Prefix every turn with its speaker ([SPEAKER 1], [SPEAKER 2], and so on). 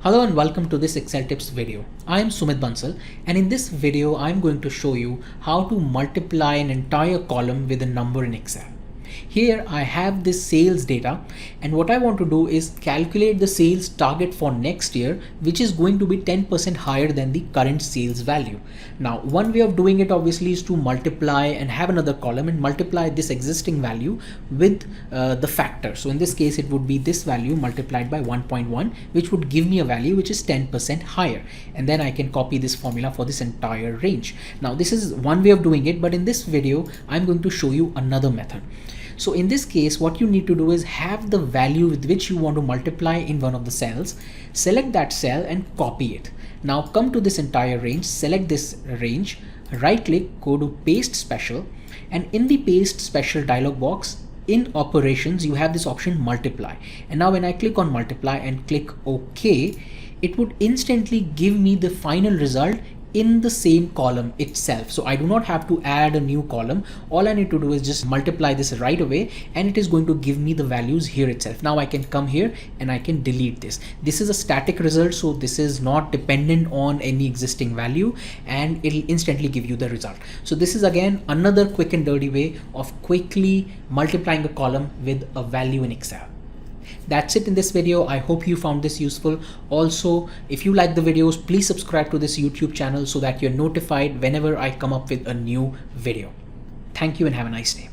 [SPEAKER 1] Hello and welcome to this Excel tips video. I am Sumit Bansal, and in this video I'm going to show you how to multiply an entire column with a number in Excel. Here I have this sales data, and what I want to do is calculate the sales target for next year, which is going to be 10% higher than the current sales value. Now, one way of doing it obviously is to multiply and have another column and multiply this existing value with the factor. So in this case, it would be this value multiplied by 1.1, which would give me a value which is 10% higher. And then I can copy this formula for this entire range. Now, this is one way of doing it, but in this video, I'm going to show you another method. So in this case, what you need to do is have the value with which you want to multiply in one of the cells, select that cell and copy it. Now come to this entire range, select this range, right click, go to paste special, and in the paste special dialog box, in operations, you have this option multiply. And now when I click on multiply and click OK, it would instantly give me the final result in the same column itself. So I do not have to add a new column. All I need to do is just multiply this right away, and it is going to give me the values here itself. Now I can come here and I can delete this. This is a static result, so this is not dependent on any existing value, and it'll instantly give you the result. So this is again another quick and dirty way of quickly multiplying a column with a value in Excel. That's it in this video. I hope you found this useful. Also, if you like the videos, please subscribe to this YouTube channel so that you're notified whenever I come up with a new video. Thank you and have a nice day.